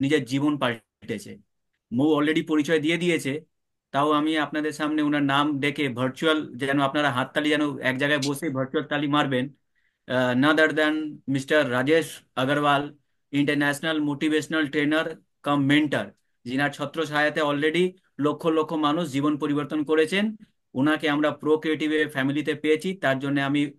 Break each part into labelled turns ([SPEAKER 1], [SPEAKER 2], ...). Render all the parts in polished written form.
[SPEAKER 1] নিজের জীবন পাল্টেছে। মৌ অলরেডি পরিচয় দিয়ে দিয়েছে, তাও আমি আপনাদের সামনে ওনার নাম ডেকে ভার্চুয়াল, যেন আপনারা হাততালি যেন এক জায়গায় বসে ভার্চুয়াল তালি মারবেন। Another than mister Rajesh Agarwal, international motivational trainer cum mentor, যিনার ছত্র ছায়াতে অলরেডি লক্ষ লক্ষ মানুষ জীবন পরিবর্তন করেছেন। ওনাকে আমরা প্রো ক্রিয়েটিভ ফ্যামিলিতে পেয়েছি, তার জন্য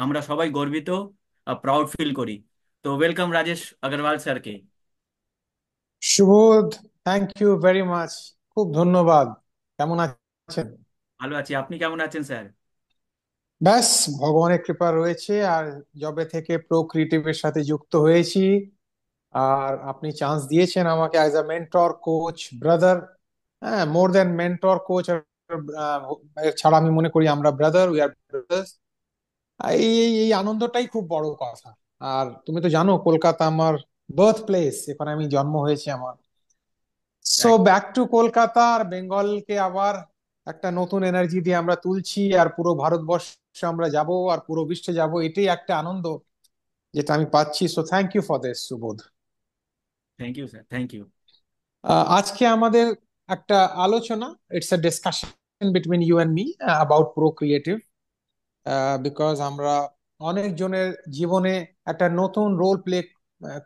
[SPEAKER 1] আমরা সবাই গর্বিত, প্রাউড ফিল করি। তো ওয়েলকাম রাজেশ আগরওয়াল স্যারকে।
[SPEAKER 2] Subodh, thank you very much. খুব ধন্যবাদ। কেমন আছেন?
[SPEAKER 1] ভালো আছি, আপনি কেমন আছেন স্যার?
[SPEAKER 2] ব্যাস, ভগবানের কৃপা রয়েছে। আর যবে থেকে প্রো ক্রিয়েটিভের সাথে যুক্ত হয়েছি, আর আপনি চান্স দিয়েছেন আমাকে as a mentor, coach, brother. হ্যাঁ, মোর দেন মেন্টর, কোচ ছাড়া আমি মনে করি আমরা ব্রাদার, উই আর ব্রাদার্স। এই এই এই আনন্দটাই খুব বড় কথা। আর তুমি তো জানো, কলকাতা আমার বার্থ প্লেস, এখানে আমি জন্ম হয়েছে আমার। সো
[SPEAKER 1] এক-
[SPEAKER 2] ব্যাক টু কলকাতা আর বেঙ্গলকে আবার একটা নতুন এনার্জি দিয়ে আমরা তুলছি, আর পুরো ভারতবর্ষে আমরা যাব, আর পুরো বিশ্বে যাব। এটাই একটা আনন্দ যেটা আমি পাচ্ছি। So thank you for this, Subodh.
[SPEAKER 1] Thank you sir, thank you.
[SPEAKER 2] আজকে আমাদের একটা আলোচনা, it's a discussion between you and me about pro creative, because আমরা অনেকজনের জীবনে একটা নতুন রোল প্লে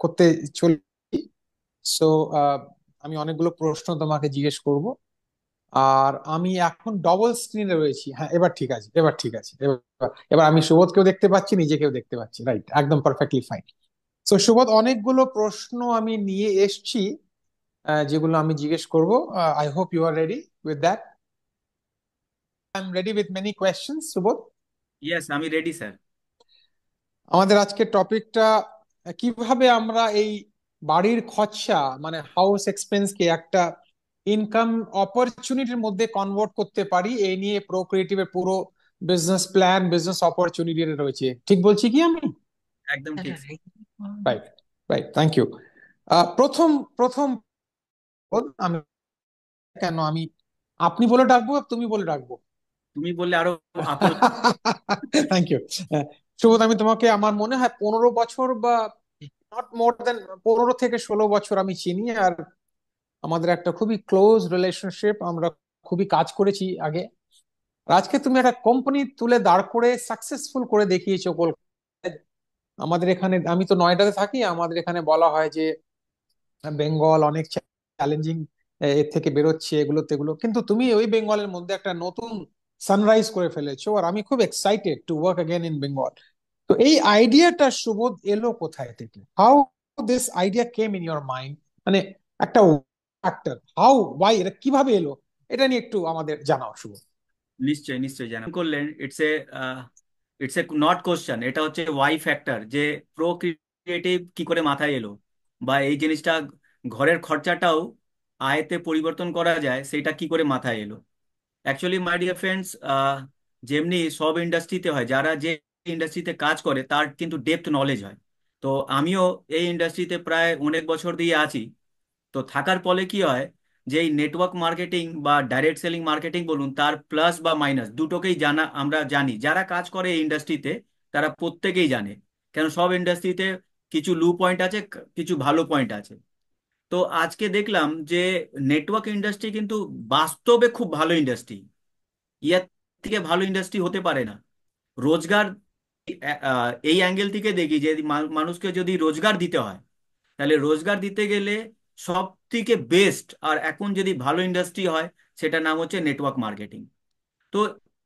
[SPEAKER 2] করতে চলেছি। সো আমি অনেকগুলো প্রশ্ন তোমাকে জিজ্ঞেস করব। আর আমি এখন ডবল স্ক্রিনে রয়েছি। হ্যাঁ, এবার ঠিক আছে, এবার ঠিক আছে। এবার এবার আমি সুবোধকেও দেখতে পাচ্ছি, নিজেকেও দেখতে পাচ্ছি। রাইট, একদম পারফেক্টলি ফাইন। তো সুবোধ, অনেকগুলো প্রশ্ন আমি নিয়ে এসেছি, যেগুলো আমি জিজ্ঞেস করব। I hope you are ready with that. I am ready with many questions, Subodh.
[SPEAKER 1] Yes, আমি রেডি স্যার।
[SPEAKER 2] আমাদের আজকের টপিকটা, কিভাবে আমরা এই বাড়ির খরচা, মানে হাউস এক্সপেন্সকে একটা ইনকাম অপরচুনিটির মধ্যে কনভার্ট করতে পারি, এই নিয়ে প্রো ক্রিয়েটিভের পুরো বিজনেস প্ল্যান, বিজনেস অপরচুনিটি রয়েছে। ঠিক বলছি কি আমি?
[SPEAKER 1] একদম ঠিক sir.
[SPEAKER 2] Right, right, thank you. প্রথম প্রথম আমি, কেন আমি আপনি বলে ডাকবো, তুমি বলে ডাকবো?
[SPEAKER 1] তুমি বললে আরো আপন।
[SPEAKER 2] Thank you. সুবোধ, আমি তোমাকে আমার মনে হয় 15 বছর বা নট মোর দেন 15 থেকে 16 বছর আমি চিনি। আর আমাদের একটা খুবই ক্লোজ রিলেশনশিপ, আমরা খুবই কাজ করেছি আগে। আর আজকে তুমি একটা কোম্পানি তুলে দাঁড় করে সাকসেসফুল করে দেখিয়েছো কলকাতায়। আমাদের এখানে, আমি তো নয়ডাতে থাকি, আমাদের এখানে বলা হয় যে বেঙ্গল অনেক চ্যালেঞ্জিং এর থেকে বেরোচ্ছে, এগুলো তেগুলো, কিন্তু তুমি ওই বেঙ্গলের মধ্যে একটা নতুন সানরাইজ করে ফেলেছো। আর আমি খুব excited to work again in Bengal. তো এই আইডিয়াটা, সুবোধ, এলো কোথায় থেকে? How this idea came in your mind? মানে একটা ফ্যাক্টর, হাউ, ওয়াই, এটা কিভাবে এলো? এটা নিয়ে একটু আমাদের জানাও, সুবোধ।
[SPEAKER 1] নিশ্চয়ই নিশ্চয়ই জানান করলেন। ইটস এ নট কোশ্চেন, এটা হচ্ছে ওয়াই ফ্যাক্টর, যে প্রো ক্রিয়েটিভ কি করে মাথায় এলো, বা এই জিনিসটা ঘরের খরচাটাও আয়তে পরিবর্তন করা যায়, সেটা কি করে মাথায় এলো। অ্যাকচুয়ালি মাই ডিয়ার ফ্রেন্ডস, যেমনি সব ইন্ডাস্ট্রিতে হয়, যারা যে ইন্ডাস্ট্রিতে কাজ করে তার কিন্তু ডেপথ নলেজ হয়। তো আমিও এই ইন্ডাস্ট্রিতে প্রায় অনেক বছর দিয়ে আছি। তো থাকার ফলে কি হয়, যে এই নেটওয়ার্ক মার্কেটিং বা ডাইরেক্ট সেলিং মার্কেটিং বলুন, তার প্লাস বা মাইনাস দুটোকেই জানা আমরা জানি। যারা কাজ করে এই ইন্ডাস্ট্রিতে তারা প্রত্যেকেই জানে, কেন সব ইন্ডাস্ট্রিতে কিছু লু পয়েন্ট আছে, কিছু ভালো পয়েন্ট আছে। তো আজকে দেখলাম যে নেটওয়ার্ক ইন্ডাস্ট্রি কিন্তু বাস্তবে খুব ভালো ইন্ডাস্ট্রি, ইয়ার থেকে ভালো ইন্ডাস্ট্রি হতে পারে না। রোজগার, এই অ্যাঙ্গেল থেকে দেখি যে মানুষকে যদি রোজগার দিতে হয়, তাহলে রোজগার দিতে গেলে সব থেকে বেস্ট আর এখন যদি ভালো ইন্ডাস্ট্রি হয়, সেটার নাম হচ্ছে নেটওয়ার্ক মার্কেটিং। তো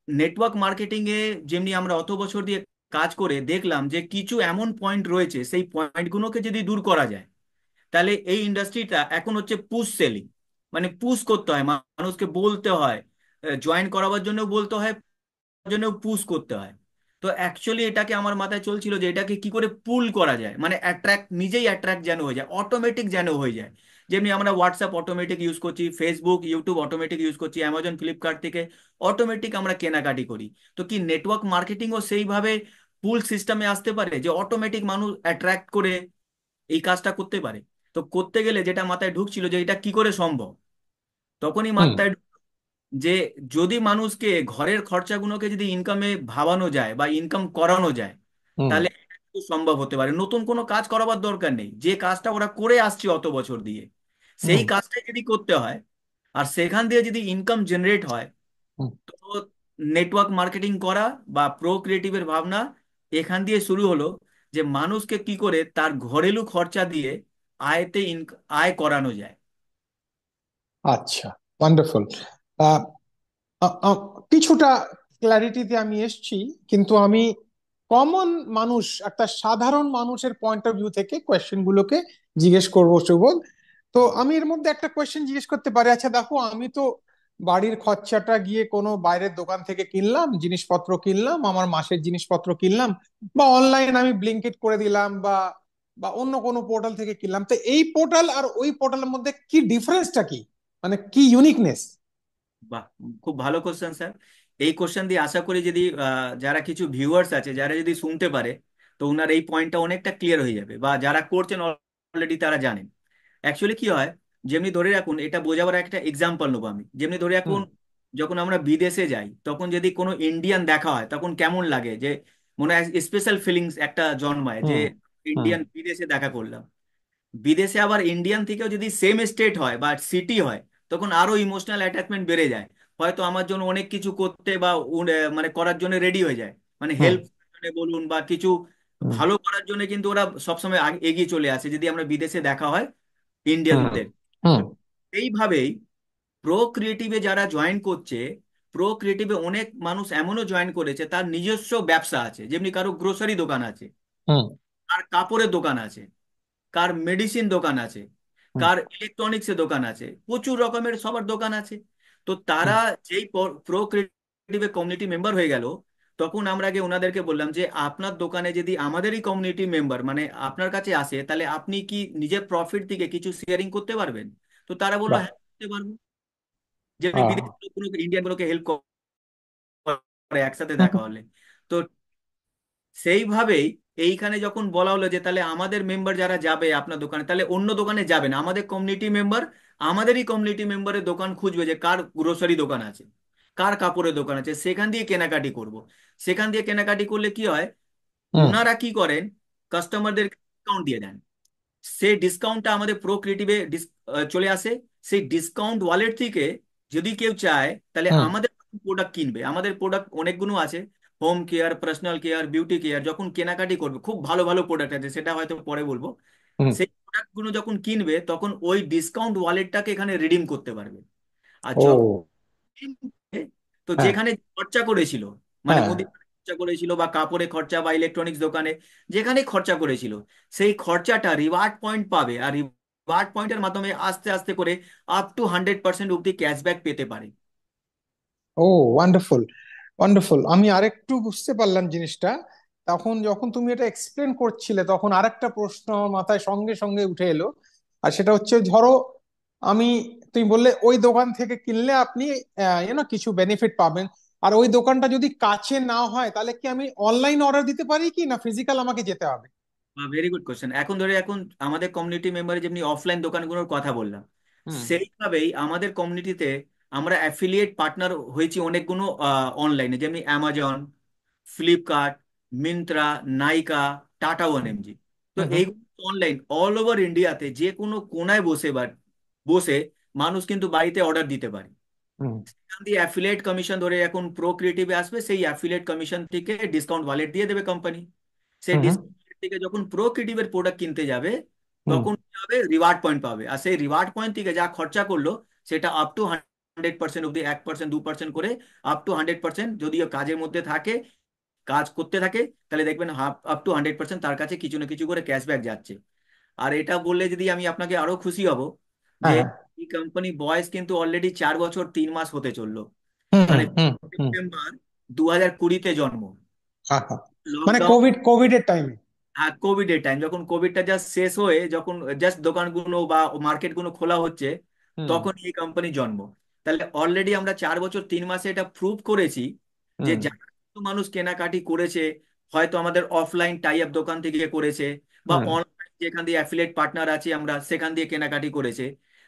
[SPEAKER 1] নেটওয়ার্ক মার্কেটিং এ যেমনি আমরা অত বছর দিয়ে কাজ করে দেখলাম যে কিছু এমন পয়েন্ট রয়েছে, সেই পয়েন্টগুলোকে যদি দূর করা যায়, তাহলে এই ইন্ডাস্ট্রিটা এখন হচ্ছে পুশ সেলিং। মানে পুশ করতে হয়, মানুষকে বলতে হয়, জয়েন করাবার জন্য বলতে হয়, জন্য পুশ করতে হয়। তো অ্যাকচুয়ালি এটাকে আমার মাথায় চলছিল যে এটাকে কি করে পুল করা যায়, মানে অ্যাট্রাক্ট, নিজেই অ্যাট্রাক্ট যেন হয়ে যায়, অটোমেটিক যেন হয়ে যায়। যেমনি আমরা হোয়াটসঅ্যাপ অটোমেটিক ইউজ করছি, ফেসবুক ইউটিউব অটোমেটিক ইউজ করছি, অ্যামাজন ফ্লিপকার্ট থেকে অটোমেটিক আমরা কেনাকাটি করি। তো কি নেটওয়ার্ক মার্কেটিংও সেইভাবে পুল সিস্টেমে আসতে পারে, যে অটোমেটিক মানুষ অ্যাট্রাক্ট করে এই কাজটা করতে পারে? তো করতে গেলে যেটা মাথায় ঢুকছিল যে এটা কি করে সম্ভব, তখনই
[SPEAKER 2] হুম,
[SPEAKER 1] মাথায় যে যদি মানুষকে ঘরের খরচাগুলোকে যদি ইনকামে ভাবানো যায় বা ইনকাম করানো যায়,
[SPEAKER 2] হুম,
[SPEAKER 1] তাহলে এটা কিন্তু সম্ভব হতে পারে। নতুন কোনো কাজ করাবার দরকার নেই, যে কাজটা ওরা করে আসছে অত বছর দিয়ে, সেই
[SPEAKER 2] হুম।
[SPEAKER 1] কাজটাই যদি করতে হয় আর সেখান দিয়ে যদি ইনকাম জেনারেট হয়,
[SPEAKER 2] হুম।
[SPEAKER 1] তো নেটওয়ার্ক মার্কেটিং করা বা প্রো ক্রিয়েটিভের ভাবনা এখান দিয়ে শুরু হলো, যে মানুষকে কি করে তার ঘরেলু খরচা দিয়ে আয় করানো যায়।
[SPEAKER 2] আচ্ছা, ওয়ান্ডারফুল। আহ আ- আ- কিছুটা ক্ল্যারিটিতে আমি এসেছি, কিন্তু আমি কমন মানুষ, একটা সাধারণ মানুষের পয়েন্ট অফ ভিউ থেকে কোয়েশ্চেন গুলোকে জিজ্ঞেস করবো, সুবোধ। তো আমি এর মধ্যে একটা কোয়েশ্চেন জিজ্ঞেস করতে পারি? আচ্ছা দেখো, আমি তো বাড়ির খরচাটা গিয়ে কোনো বাইরের দোকান থেকে কিনলাম, জিনিসপত্র কিনলাম, আমার মাসের জিনিসপত্র কিনলাম, বা অনলাইন আমি ব্লিঙ্কিট করে দিলাম, বা বা অন্য কোনো পোর্টাল থেকে কিনলাম। তো এই পোর্টাল আর ওই পোর্টালের মধ্যে কি ডিফারেন্সটা, কি মানে কি ইউনিকনেস?
[SPEAKER 1] বাহ, খুব ভালো কোশ্চেন স্যার। এই কোশ্চেন দিয়ে আশা করি যদি যারা কিছু ভিউয়ার্স আছে যারা যদি শুনতে পারে, তো ওনার এই পয়েন্টটা অনেকটা ক্লিয়ার হয়ে যাবে, বা যারা করছেন অলরেডি তারা জানেন। অ্যাকচুয়ালি কি হয়, যেমনি ধরে রাখুন, এটা বোঝাবার একটা এক্সাম্পল নেবো আমি। যেমনি ধরে
[SPEAKER 2] হুম।
[SPEAKER 1] রাখুন, যখন আমরা বিদেশে যাই তখন যদি কোনো ইন্ডিয়ান দেখা হয় তখন কেমন লাগে, যে মনে হয় স্পেশাল ফিলিংস একটা জন্মায়, যে
[SPEAKER 2] হুম। হুম।
[SPEAKER 1] ইন্ডিয়ান বিদেশে দেখা করলাম। বিদেশে আবার ইন্ডিয়ান থেকেও যদি সেম স্টেট হয় বা সিটি হয়, তখন আরো ইমোশনাল অ্যাটাচমেন্ট বেড়ে যায়। হয়তো আমার জন্য অনেক কিছু করতে বা মানে করার জন্য রেডি হয়ে যায়, মানে
[SPEAKER 2] হুম।
[SPEAKER 1] হেল্প বলুন বা কিছু
[SPEAKER 2] হুম।
[SPEAKER 1] ভালো করার জন্য কিন্তু ওরা সবসময় এগিয়ে চলে আসে যদি আমরা বিদেশে দেখা হয়
[SPEAKER 2] হুম।
[SPEAKER 1] ইন্ডিয়ানদের।
[SPEAKER 2] হুম।
[SPEAKER 1] এইভাবেই প্রো ক্রিয়েটিভে যারা জয়েন করছে, প্রো ক্রিয়েটিভে অনেক মানুষ এমনও জয়েন করেছে তার নিজস্ব ব্যবসা আছে, যেমনি কারো গ্রোসারি দোকান আছে,
[SPEAKER 2] হুম।
[SPEAKER 1] আর কাপড়ের দোকান আছে, কার মেডিসিন দোকান আছে,
[SPEAKER 2] হুম।
[SPEAKER 1] কার ইলেকট্রনিক্সের দোকান আছে, প্রচুর রকমের সবার দোকান আছে। তো তারা
[SPEAKER 2] হুম।
[SPEAKER 1] যেই প্রো ক্রিয়েটিভ কমিউনিটি মেম্বার হয়ে গেল, তখন আমরা আগে ওনাদেরকে বললাম যে আপনার দোকানে যদি আমাদেরই কমিউনিটি মেম্বার মানে আপনার কাছে আসে, তাহলে আপনি কি নিজের প্রফিট থেকে কিছু শেয়ারিং করতে পারবেন? তো তারা বললো
[SPEAKER 2] বাহ।
[SPEAKER 1] হ্যাঁ, করতে পারবো। যেমনি
[SPEAKER 2] আহ,
[SPEAKER 1] বিদেশি লোকগুলোকে ইন্ডিয়ান গুলোকে হেল্প করে একসাথে
[SPEAKER 2] হুম।
[SPEAKER 1] দেখা হলে। তো সেইভাবেই এইখানে যখন বলা হলো যে তাহলে আমাদের মেম্বার যারা যাবে আপনার দোকানে, তাহলে অন্য দোকানে যাবে না, আমাদের কমিউনিটি মেম্বার আমাদেরই কমিউনিটি মেম্বারের দোকান খুঁজবে, যে কার গ্রোসারি দোকান আছে, কার কাপড়ের দোকান আছে, সেখান দিয়ে কেনাকাটি করব। সেখান দিয়ে কেনাকাটি করলে কি হয়,
[SPEAKER 2] হুম।
[SPEAKER 1] ওনারা কি করেন, কাস্টমারদের ডিসকাউন্ট দিয়ে দেন। সেই ডিসকাউন্টটা আমাদের প্রো ক্রিয়েটিভে চলে আসে। সেই ডিসকাউন্ট ওয়ালেট থেকে যদি কেউ চায় তাহলে
[SPEAKER 2] হুম।
[SPEAKER 1] আমাদের প্রোডাক্ট কিনবে। আমাদের প্রোডাক্ট অনেকগুলো আছে, home care, personal care, beauty care, যখন কেনাকাটি করবে খুব ভালো ভালো প্রোডাক্ট আছে, সেটা হয়তো পরে বলবো।
[SPEAKER 2] হুম।
[SPEAKER 1] সেই প্রোডাক্টগুলো যখন কিনবে তখন ওই ডিসকাউন্ট ওয়ালেটটাকে এখানে রিডিম করতে পারবে। আর
[SPEAKER 2] ও।
[SPEAKER 1] তো
[SPEAKER 2] হ্যাঁ।
[SPEAKER 1] যেখানে খরচা করেছিল, মানে
[SPEAKER 2] হ্যাঁ।
[SPEAKER 1] মুদি খরচা করেছিল বা কাপড়ে খরচা বা ইলেকট্রনিক্স দোকানে যেখানে খরচা করেছিল, সেই খরচাটা রিওয়ার্ড পয়েন্ট পাবে, আর রিওয়ার্ড পয়েন্টের মাধ্যমে আস্তে আস্তে করে আপ টু 100% অব্দি ক্যাশব্যাক পেতে পারে।
[SPEAKER 2] ও, ওয়ান্ডারফুল, ওয়ান্ডারফুল। আমি আরেকটু বুঝতে পারলাম জিনিসটা। তখন যখন তুমি এটা এক্সপ্লেন করছিলে, তখন আরেকটা প্রশ্ন আমার মাথায় সঙ্গে সঙ্গে উঠে এলো। আর সেটা হচ্ছে, ধরো আমি, তুমি বললে ওই দোকান থেকে কিনলে আপনি কিছু বেনিফিট পাবেন। আর ওই দোকানটা যদি কাছে না হয়, তাহলে কি আমি অনলাইন অর্ডার দিতে পারি, কি না ফিজিক্যাল আমাকে যেতে হবে?
[SPEAKER 1] Very good question. এখন ধরে এখন আমাদের কমিউনিটি মেম্বারে যেমনি অফলাইন দোকানগুলোর কথা বললাম,
[SPEAKER 2] হুম।
[SPEAKER 1] সেইভাবেই আমাদের কমিউনিটিতে আমরা অ্যাফিলিয়েট পার্টনার হয়েছি অনেকগুলো অনলাইনে, যেমনি অ্যামাজন, ফ্লিপকার্ট, মিন্ত্রা, নাইকা, টাটা ওয়ান এমজি। তো
[SPEAKER 2] হুম। হুম।
[SPEAKER 1] এইগুলো অনলাইন অল ওভার ইন্ডিয়াতে যে কোনো কোনায় বসে বা বসে মানুষ কিন্তু বাড়িতে অর্ডার দিতে পারে।
[SPEAKER 2] হুম।
[SPEAKER 1] সেখান দিয়ে অ্যাফিলিয়েট কমিশন ধরে এখন প্রো ক্রিয়েটিভে আসবে, সেই অ্যাফিলিয়েট কমিশন থেকে ডিসকাউন্ট ওয়ালেট দিয়ে দেবে কোম্পানি। সেই
[SPEAKER 2] হুম।
[SPEAKER 1] ডিসকাউন্ট থেকে যখন প্রো ক্রিয়েটিভের প্রোডাক্ট কিনতে যাবে,
[SPEAKER 2] হুম।
[SPEAKER 1] তখন কি হবে, রিওয়ার্ড পয়েন্ট পাবে। আর সেই রিওয়ার্ড পয়েন্ট থেকে যা খরচা করলো সেটা আপ টু 100% অব্দি, 1% 2% করে আপ টু 100%, যদি ও কাজের মধ্যে থাকে, কাজ করতে থাকে, তাহলে দেখবেন আপ টু 100% তার কাছে কিছু না কিছু করে ক্যাশব্যাক যাচ্ছে। আর এটা বললে যদি আমি আপনাকে আরো খুশি হব, যে
[SPEAKER 2] হ্যাঁ।
[SPEAKER 1] এই কোম্পানি বয়স কিন্তু অলরেডি 4 বছর 3 মাস হতে চললো।
[SPEAKER 2] হুম।
[SPEAKER 1] মানে
[SPEAKER 2] হুম। হুম।
[SPEAKER 1] সেপ্টেম্বর 2020-তে জন্ম।
[SPEAKER 2] হ্যাঁ। হ্যাঁ। মানে
[SPEAKER 1] লকডাউন,
[SPEAKER 2] কোভিড এর টাইমে।
[SPEAKER 1] হ্যাঁ কোভিড এর টাইম, যখন কোভিডটা জাস্ট শেষ হয়ে যখন জাস্ট দোকানগুলো বা মার্কেটগুলো খোলা হচ্ছে,
[SPEAKER 2] হুম।
[SPEAKER 1] তখন এই কোম্পানি জন্ম। তাহলে অলরেডি আমরা 4 বছর 3 মাসে এটা প্রুভ করেছি যে
[SPEAKER 2] হুম।
[SPEAKER 1] যারা মানুষ কেনাকাটি করেছে, হয়তো আমাদের অফলাইন টাই আপ দোকান থেকে করেছে, বা
[SPEAKER 2] হুম।
[SPEAKER 1] অনলাইন যেখান দিয়ে অ্যাফিলিয়েট পার্টনার আছি আমরা সেখান দিয়ে কেনাকাটি করেছে,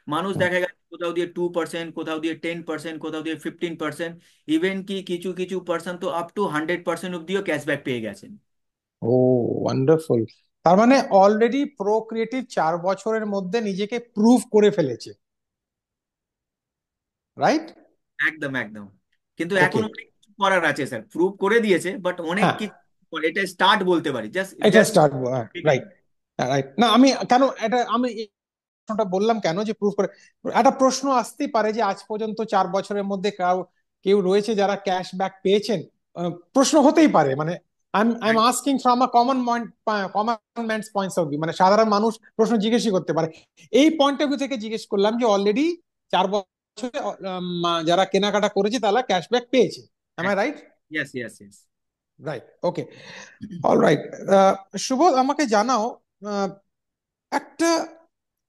[SPEAKER 1] মানুষ
[SPEAKER 2] হুম।
[SPEAKER 1] দেখা গেছে কোথাও দিয়ে 2%, কোথাও দিয়ে 10%, কোথাও দিয়ে 15%, ইভেন কি কিছু কিছু পার্সন তো আপ টু 100% অব্দিও ক্যাশব্যাক পেয়ে গেছেন।
[SPEAKER 2] ও, ওয়ান্ডারফুল। তার মানে অলরেডি প্রোক্রিয়েটিভ 4 বছরের মধ্যে নিজেকে প্রুভ করে ফেলেছে, রাইট?
[SPEAKER 1] একদম একদম। কিন্তু
[SPEAKER 2] ওকে।
[SPEAKER 1] এখন অনেক কিছু করার আছে স্যার, প্রুভ করে দিয়েছে বাট অনেক
[SPEAKER 2] হ্যাঁ,
[SPEAKER 1] কিছু এটা স্টার্ট বলতে পারি, জাস্ট
[SPEAKER 2] এটা
[SPEAKER 1] জাস্ট
[SPEAKER 2] স্টার্ট, রাইট। রাইট, না আমি কেন এটা আমি এই প্রশ্নটা বললাম কেন যে প্রুভ করে, একটা প্রশ্ন আসতেই পারে যে আজ পর্যন্ত 4 বছরের মধ্যে কেউ রয়েছে যারা ক্যাশব্যাক পেয়েছেন? প্রশ্ন হতেই পারে, মানে I am asking from a common man's points of view, মানে সাধারণ মানুষ প্রশ্ন জিজ্ঞেসই করতে পারে। এই পয়েন্ট অফ ভিউ থেকে জিজ্ঞেস করলাম যে অলরেডি 4 বছরে যারা কেনাকাটা করেছে তারা ক্যাশব্যাক পেয়েছে। Am I right?
[SPEAKER 1] Yes yes yes.
[SPEAKER 2] Right, okay, alright. Subodh, আমাকে জানাও, আহ, একটা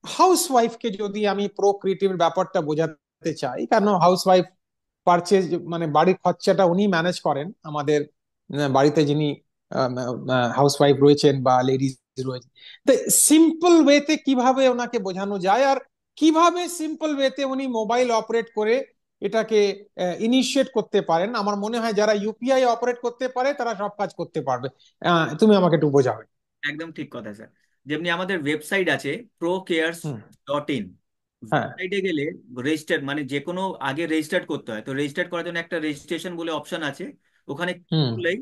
[SPEAKER 2] হাউস ওয়াইফকে যদি আমি প্রোক্রিয়েটিভ ব্যাপারটা বোঝাতে চাই, কারণ হাউস ওয়াইফ পারচেজ মানে বাড়ির খরচাটা উনি ম্যানেজ করেন আমাদের, বাড়িতে যিনি হাউস ওয়াইফ রয়েছেন বা লেডিজ রয়েছেন, তো সিম্পল ওয়েতে কিভাবে ওনাকে বোঝানো যায়, আর কিভাবে সিম্পল ওয়েতে উনি মোবাইল অপারেট করে এটাকে ইনিশিয়েট করতে পারেন? আমার মনে হয় যারা ইউপিআই অপারেট করতে পারে তারা সব কাজ করতে পারবে। তুমি আমাকে একটু বোঝাও।
[SPEAKER 1] একদম ঠিক কথা স্যার। যেমনি আমাদের ওয়েবসাইট আছে procares.in,
[SPEAKER 2] হ্যাঁ।
[SPEAKER 1] ওয়েবসাইটে গেলে রেজিস্টার মানে যে কোনো আগে রেজিস্টার করতে হয়, তো রেজিস্টার করার জন্য একটা রেজিস্ট্রেশন বলে অপশন আছে, ওখানে
[SPEAKER 2] হুম।
[SPEAKER 1] করলেই